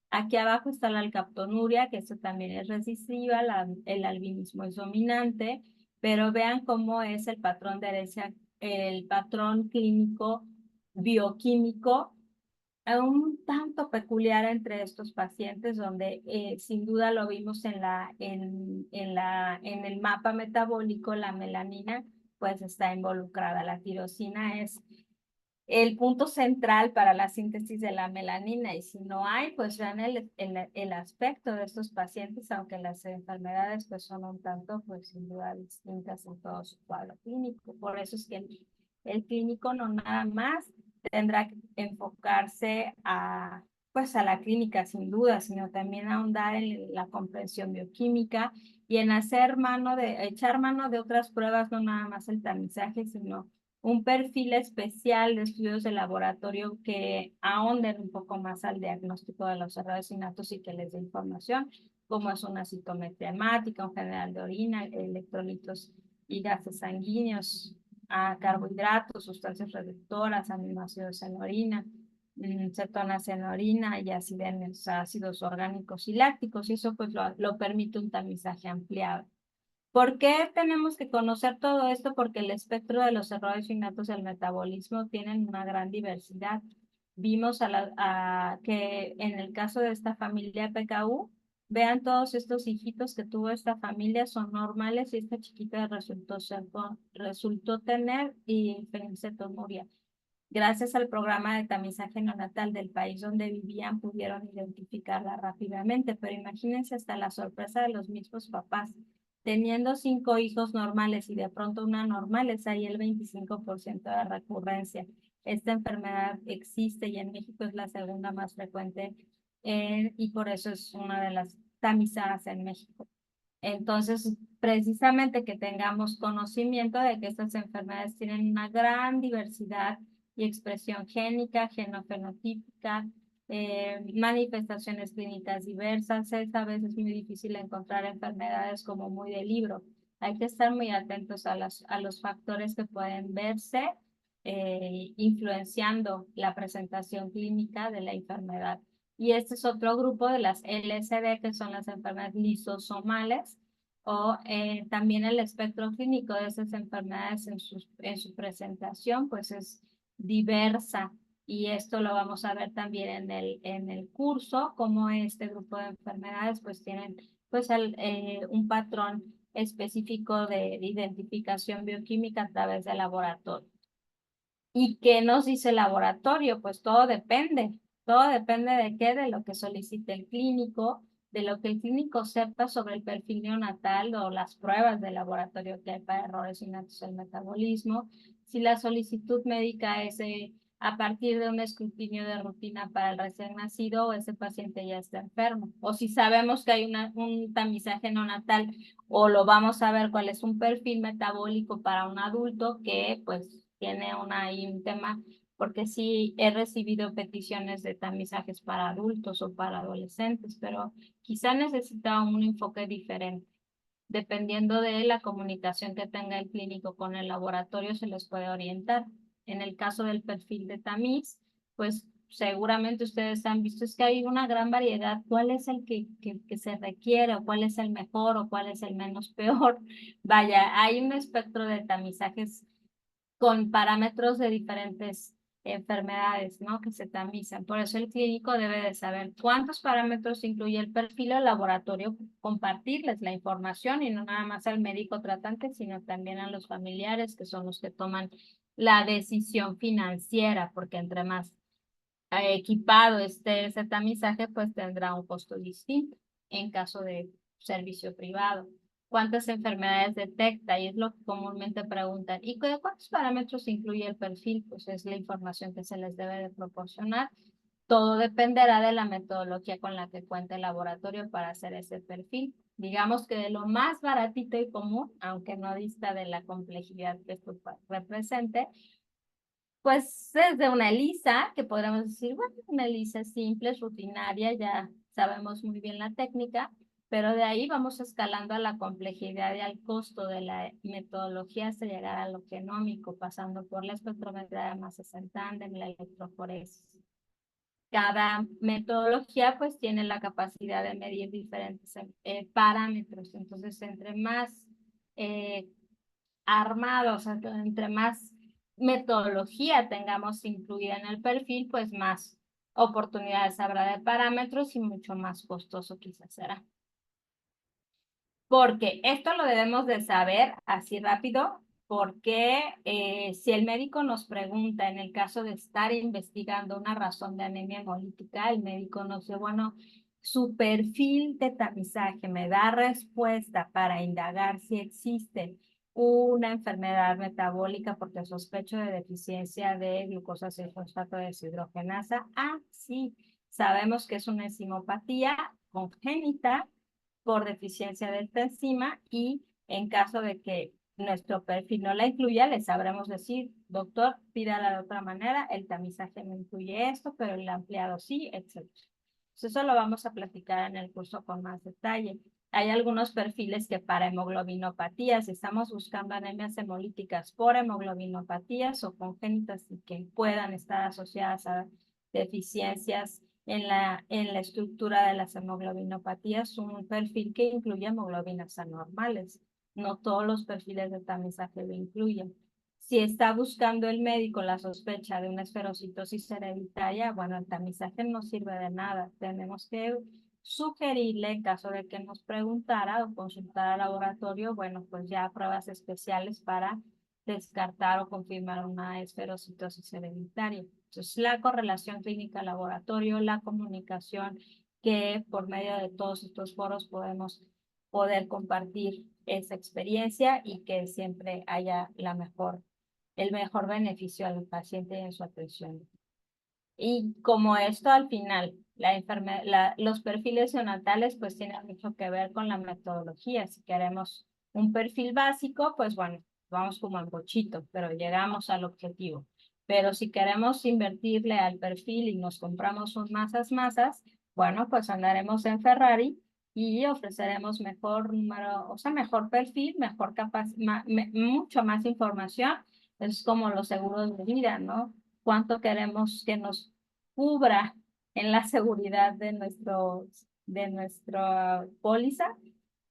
[SPEAKER 2] Aquí abajo está la alcaptonuria, que esto también es recesiva, el albinismo es dominante, pero vean cómo es el patrón de herencia, el patrón clínico bioquímico un tanto peculiar entre estos pacientes, donde sin duda lo vimos en el mapa metabólico, la melanina pues está involucrada. La tirosina es el punto central para la síntesis de la melanina y si no hay, pues vean el aspecto de estos pacientes, aunque las enfermedades pues son un tanto pues sin duda distintas en todo su cuadro clínico. Por eso es que el clínico no nada más tendrá que enfocarse pues a la clínica sin duda, sino también ahondar en la comprensión bioquímica y en echar mano de otras pruebas, no nada más el tamizaje, sino un perfil especial de estudios de laboratorio que ahonden un poco más al diagnóstico de los errores innatos y que les dé información, como es una citometría hemática, un general de orina, electrolitos y gases sanguíneos, a carbohidratos, sustancias reductoras, aminoácidos en orina, cetonas en orina y ácidos orgánicos y lácticos, y eso pues lo permite un tamizaje ampliado. ¿Por qué tenemos que conocer todo esto? Porque el espectro de los errores innatos del metabolismo tienen una gran diversidad. Vimos que en el caso de esta familia PKU, vean todos estos hijitos que tuvo esta familia, son normales y esta chiquita resultó tener fenilcetonuria. Gracias al programa de tamizaje neonatal del país donde vivían, pudieron identificarla rápidamente, pero imagínense hasta la sorpresa de los mismos papás. Teniendo 5 hijos normales y de pronto una normal, es ahí el 25% de recurrencia. Esta enfermedad existe y en México es la segunda más frecuente y por eso es una de las tamizadas en México. Entonces, precisamente que tengamos conocimiento de que estas enfermedades tienen una gran diversidad y expresión génica, genofenotípica, manifestaciones clínicas diversas. Es a veces muy difícil encontrar enfermedades como muy de libro. Hay que estar muy atentos a los factores que pueden verse influenciando la presentación clínica de la enfermedad. Y este es otro grupo de las LSD, que son las enfermedades lisosomales, o también el espectro clínico de esas enfermedades en su presentación, pues es diversa. Y esto lo vamos a ver también en el curso, cómo este grupo de enfermedades pues tienen pues un patrón específico de identificación bioquímica a través del laboratorio. ¿Y qué nos dice el laboratorio? Pues todo depende. Todo depende de qué, de lo que solicite el clínico, de lo que el clínico sepa sobre el perfil neonatal o las pruebas de laboratorio que hay para errores innatos del metabolismo. Si la solicitud médica es a partir de un escrutinio de rutina para el recién nacido o ese paciente ya está enfermo. O si sabemos que hay un tamizaje neonatal o lo vamos a ver cuál es un perfil metabólico para un adulto que pues tiene ahí un tema porque sí he recibido peticiones de tamizajes para adultos o para adolescentes, pero quizá necesita un enfoque diferente. Dependiendo de la comunicación que tenga el clínico con el laboratorio, se les puede orientar. En el caso del perfil de tamiz, pues seguramente ustedes han visto es que hay una gran variedad. ¿Cuál es el que se requiere o cuál es el mejor o cuál es el menos peor? Vaya, hay un espectro de tamizajes con parámetros de diferentes enfermedades, ¿no? Que se tamizan. Por eso el clínico debe de saber cuántos parámetros incluye el perfil o el laboratorio, compartirles la información y no nada más al médico tratante, sino también a los familiares, que son los que toman la decisión financiera, porque entre más equipado esté ese tamizaje, pues tendrá un costo distinto en caso de servicio privado. ¿Cuántas enfermedades detecta? Y es lo que comúnmente preguntan. ¿Y de cuántos parámetros incluye el perfil? Pues es la información que se les debe de proporcionar. Todo dependerá de la metodología con la que cuente el laboratorio para hacer ese perfil. Digamos que de lo más baratito y común, aunque no dista de la complejidad que esto represente, pues desde una ELISA, que podríamos decir, bueno, una ELISA simple, es rutinaria, ya sabemos muy bien la técnica, pero de ahí vamos escalando a la complejidad y al costo de la metodología hasta llegar a lo genómico, pasando por la espectrometría de masas en tándem, la electroforesis. Cada metodología pues tiene la capacidad de medir diferentes parámetros, entonces entre más eh, armados, o sea, entre más metodología tengamos incluida en el perfil, pues más oportunidades habrá de parámetros y mucho más costoso quizás será. Porque esto lo debemos de saber así rápido, porque si el médico nos pregunta en el caso de estar investigando una razón de anemia hemolítica, el médico nos dice, bueno, su perfil de tamizaje me da respuesta para indagar si existe una enfermedad metabólica porque sospecho de deficiencia de glucosa 6-fosfato deshidrogenasa. Ah, sí, sabemos que es una enzimopatía congénita por deficiencia de esta enzima y en caso de que nuestro perfil no la incluya, le sabremos decir, doctor, pídala de otra manera, el tamizaje no incluye esto, pero el ampliado sí, etc. Entonces, eso lo vamos a platicar en el curso con más detalle. Hay algunos perfiles que para hemoglobinopatías, si estamos buscando anemias hemolíticas por hemoglobinopatías o congénitas y que puedan estar asociadas a deficiencias en la estructura de las hemoglobinopatías, un perfil que incluye hemoglobinas anormales. No todos los perfiles de tamizaje lo incluyen. Si está buscando el médico la sospecha de una esferocitosis hereditaria, bueno, el tamizaje no sirve de nada. Tenemos que sugerirle, en caso de que nos preguntara o consultara al laboratorio, bueno, pues ya pruebas especiales para descartar o confirmar una esferocitosis hereditaria. Entonces, la correlación clínica-laboratorio, la comunicación, que por medio de todos estos foros podemos poder compartir esa experiencia y que siempre haya el mejor beneficio al paciente en su atención. Y como esto al final, los perfiles neonatales pues tienen mucho que ver con la metodología. Si queremos un perfil básico, pues bueno, vamos como en bochito, pero llegamos al objetivo. Pero si queremos invertirle al perfil y nos compramos un masas, bueno, pues andaremos en Ferrari y ofreceremos mejor número, o sea, mejor perfil, mejor mucho más información. Es como los seguros de vida, ¿no? Cuánto queremos que nos cubra en la seguridad de nuestra póliza,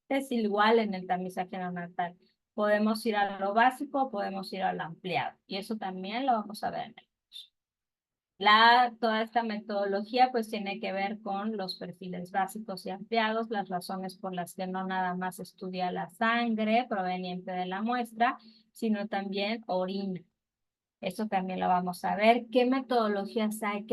[SPEAKER 2] es igual en el tamizaje neonatal. Podemos ir a lo básico, podemos ir al ampliado, y eso también lo vamos a ver en el curso. Toda esta metodología pues tiene que ver con los perfiles básicos y ampliados, las razones por las que no nada más estudia la sangre proveniente de la muestra, sino también orina. Eso también lo vamos a ver. ¿Qué metodologías hay?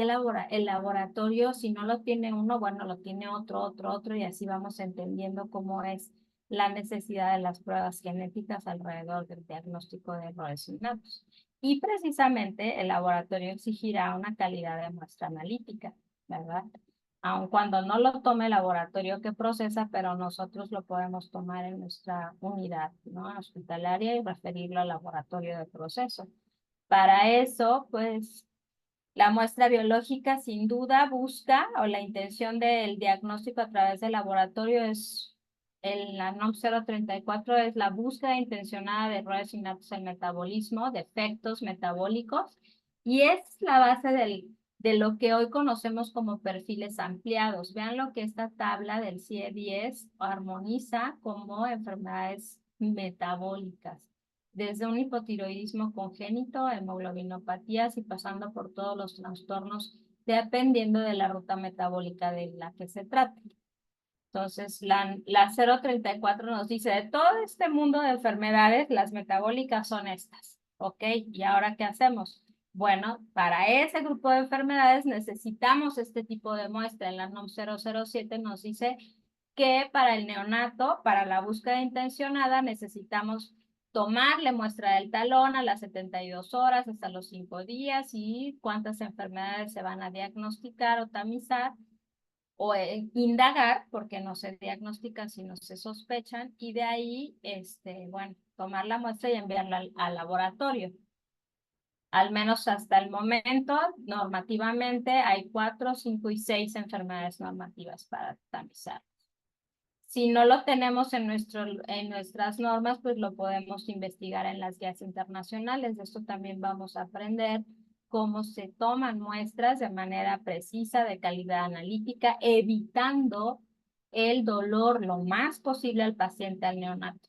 [SPEAKER 2] El laboratorio, si no lo tiene uno, bueno, lo tiene otro, y así vamos entendiendo cómo es la necesidad de las pruebas genéticas alrededor del diagnóstico de errores innatos. Y precisamente el laboratorio exigirá una calidad de muestra analítica, ¿verdad? Aun cuando no lo tome el laboratorio que procesa, pero nosotros lo podemos tomar en nuestra unidad, ¿no? Hospitalaria y referirlo al laboratorio de proceso. Para eso, pues, La muestra biológica sin duda busca, o la intención del diagnóstico a través del laboratorio es, la NOM 034 es la búsqueda intencionada de errores innatos en metabolismo, defectos metabólicos, y es la base de lo que hoy conocemos como perfiles ampliados. Vean lo que esta tabla del CIE-10 armoniza como enfermedades metabólicas, desde un hipotiroidismo congénito, hemoglobinopatías y pasando por todos los trastornos, dependiendo de la ruta metabólica de la que se trate. Entonces, la 034 nos dice, de todo este mundo de enfermedades, las metabólicas son estas, ¿ok? ¿Y ahora qué hacemos? Bueno, para ese grupo de enfermedades necesitamos este tipo de muestra. En la NOM 007 nos dice que para el neonato, para la búsqueda intencionada, necesitamos tomarle muestra del talón a las 72 horas hasta los 5 días y cuántas enfermedades se van a diagnosticar o tamizar o indagar, porque no se diagnostican, sino se sospechan, y de ahí, bueno, tomar la muestra y enviarla al laboratorio. Al menos hasta el momento, normativamente, hay 4, 5 y 6 enfermedades normativas para tamizar. Si no lo tenemos en nuestras normas, pues lo podemos investigar en las guías internacionales. De esto también vamos a aprender cómo se toman muestras de manera precisa, de calidad analítica, evitando el dolor lo más posible al paciente, al neonato.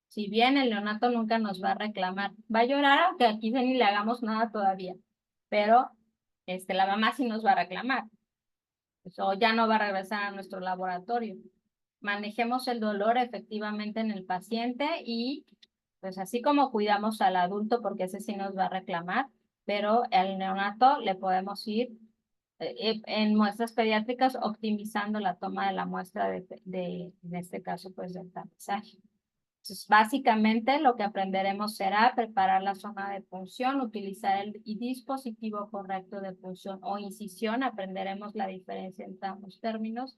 [SPEAKER 2] Si bien el neonato nunca nos va a reclamar, va a llorar aunque aquí ni le hagamos nada todavía, pero la mamá sí nos va a reclamar. Eso ya no va a regresar a nuestro laboratorio. Manejemos el dolor efectivamente en el paciente y pues así como cuidamos al adulto, porque ese sí nos va a reclamar, pero al neonato le podemos ir en muestras pediátricas optimizando la toma de la muestra en este caso, pues del tamizaje. Entonces, básicamente lo que aprenderemos será preparar la zona de punción, utilizar el dispositivo correcto de punción o incisión, aprenderemos la diferencia entre ambos términos,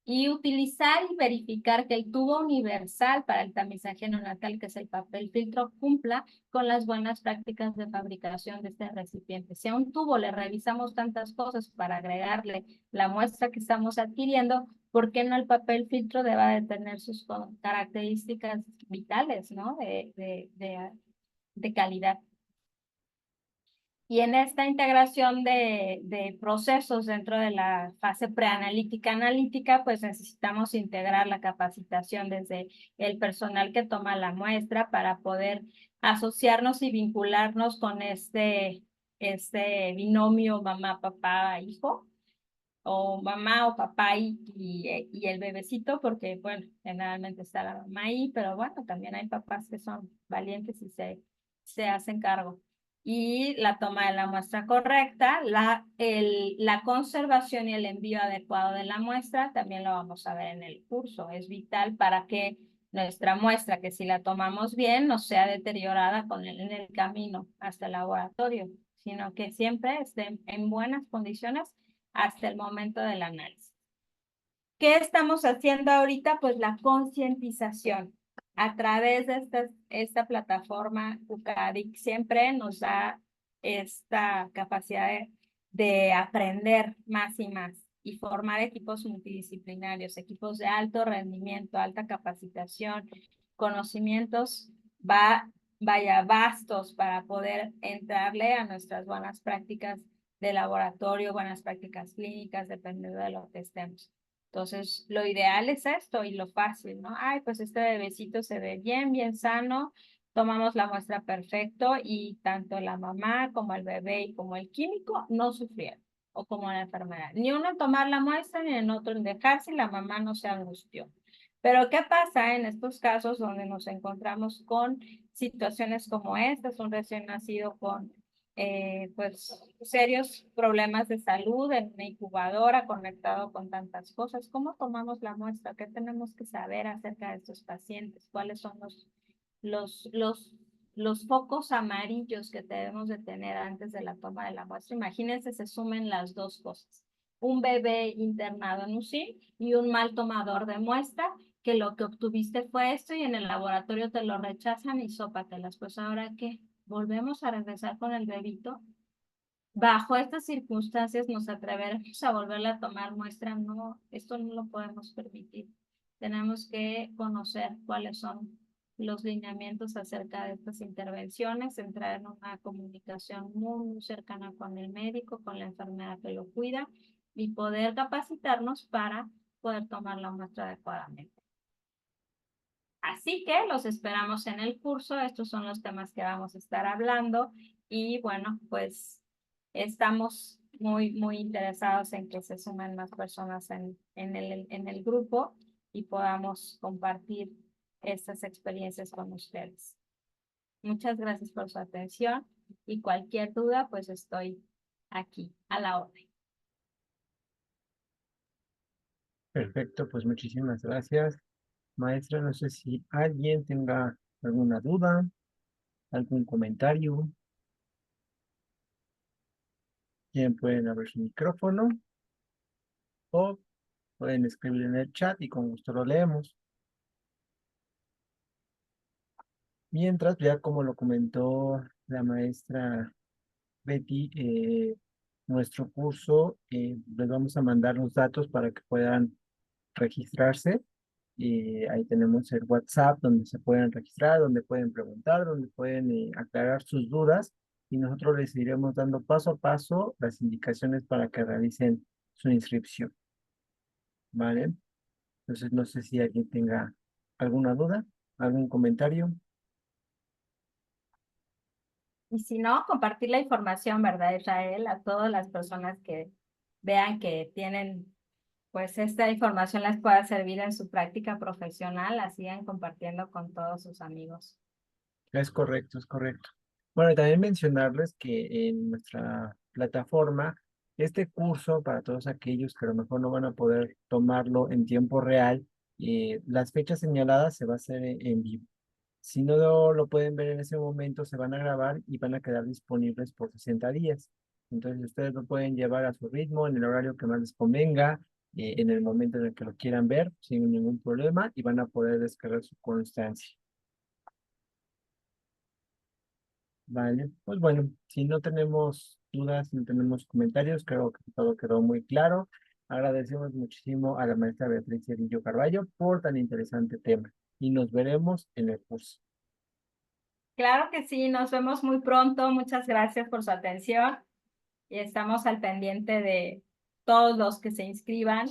[SPEAKER 2] y utilizar y verificar que el tubo universal para el tamizaje neonatal, que es el papel filtro, cumpla con las buenas prácticas de fabricación de este recipiente. Si a un tubo le revisamos tantas cosas para agregarle la muestra que estamos adquiriendo, ¿por qué no el papel filtro deba de tener sus características vitales, ¿no? De calidad. Y en esta integración de procesos dentro de la fase preanalítica analítica, pues necesitamos integrar la capacitación desde el personal que toma la muestra para poder asociarnos y vincularnos con este binomio mamá, papá, hijo, o mamá o papá y el bebecito, porque, bueno, generalmente está la mamá ahí, pero bueno, también hay papás que son valientes y se hacen cargo. Y la toma de la muestra correcta, la conservación y el envío adecuado de la muestra, también lo vamos a ver en el curso. Es vital para que nuestra muestra, que si la tomamos bien, no sea deteriorada en el camino hasta el laboratorio, sino que siempre esté en buenas condiciones hasta el momento del análisis. ¿Qué estamos haciendo ahorita? Pues la concientización. A través de esta plataforma, UCADIC siempre nos da esta capacidad de aprender más y más y formar equipos multidisciplinarios, equipos de alto rendimiento, alta capacitación, conocimientos vaya vastos para poder entrarle a nuestras buenas prácticas de laboratorio, buenas prácticas clínicas, dependiendo de lo que estemos. Entonces, lo ideal es esto y lo fácil, ¿no? Ay, pues este bebecito se ve bien, bien sano, tomamos la muestra perfecto y tanto la mamá como el bebé y como el químico no sufrieron, o como la enfermedad. Ni uno en tomar la muestra ni en otro en dejarse y la mamá no se angustió. Pero ¿qué pasa en estos casos donde nos encontramos con situaciones como estas? Un recién nacido con pues serios problemas de salud en una incubadora conectado con tantas cosas. ¿Cómo tomamos la muestra? ¿Qué tenemos que saber acerca de estos pacientes? ¿Cuáles son los, los, los focos amarillos que debemos de tener antes de la toma de la muestra? Imagínense, se sumen las dos cosas. Un bebé internado en UCI y un mal tomador de muestra, que lo que obtuviste fue esto y en el laboratorio te lo rechazan y sópatelas. Pues ahora, ¿qué? ¿Volvemos a regresar con el bebito? bajo estas circunstancias nos atreveremos a volverla a tomar muestra. No, esto no lo podemos permitir. Tenemos que conocer cuáles son los lineamientos acerca de estas intervenciones, entrar en una comunicación muy cercana con el médico, con la enfermera que lo cuida y poder capacitarnos para poder tomar la muestra adecuadamente. Así que los esperamos en el curso. Estos son los temas que vamos a estar hablando y bueno, pues estamos muy interesados en que se sumen más personas en el grupo y podamos compartir estas experiencias con ustedes. Muchas gracias por su atención y cualquier duda, pues estoy aquí a la orden.
[SPEAKER 1] Perfecto, pues muchísimas gracias. Maestra, no sé si alguien tenga alguna duda, algún comentario. Bien, pueden abrir su micrófono o pueden escribir en el chat y con gusto lo leemos. Mientras, ya como lo comentó la maestra Betty, nuestro curso, les vamos a mandar los datos para que puedan registrarse. Ahí tenemos el WhatsApp donde se pueden registrar, donde pueden preguntar, donde pueden aclarar sus dudas y nosotros les iremos dando paso a paso las indicaciones para que realicen su inscripción. ¿Vale? Entonces no sé si alguien tenga alguna duda, algún comentario.
[SPEAKER 2] Y si no, compartir la información, ¿verdad, Israel? A todas las personas que vean que tienen, pues esta información les pueda servir en su práctica profesional, la sigan compartiendo con todos sus amigos.
[SPEAKER 1] Es correcto, es correcto. Bueno, y también mencionarles que en nuestra plataforma, este curso, para todos aquellos que a lo mejor no van a poder tomarlo en tiempo real, las fechas señaladas se va a hacer en vivo. Si no lo pueden ver en ese momento, se van a grabar y van a quedar disponibles por 60 días. Entonces, ustedes lo pueden llevar a su ritmo, en el horario que más les convenga, en el momento en el que lo quieran ver, sin ningún problema, y van a poder descargar su constancia. Vale, pues bueno, si no tenemos dudas, si no tenemos comentarios, creo que todo quedó muy claro. Agradecemos muchísimo a la maestra Beatriz Cedillo Carballo por tan interesante tema y nos veremos en el curso.
[SPEAKER 2] Claro que sí, nos vemos muy pronto. Muchas gracias por su atención y estamos al pendiente de todos los que se inscriban,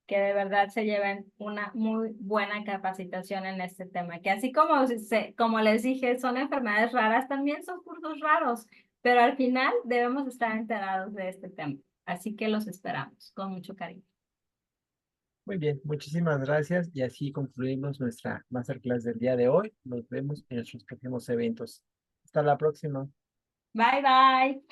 [SPEAKER 2] que de verdad se lleven una muy buena capacitación en este tema, que así como les dije, son enfermedades raras, también son cursos raros, pero al final debemos estar enterados de este tema. Así que los esperamos con mucho cariño.
[SPEAKER 1] Muy bien, muchísimas gracias y así concluimos nuestra masterclass del día de hoy. Nos vemos en nuestros próximos eventos. Hasta la próxima.
[SPEAKER 2] Bye, bye.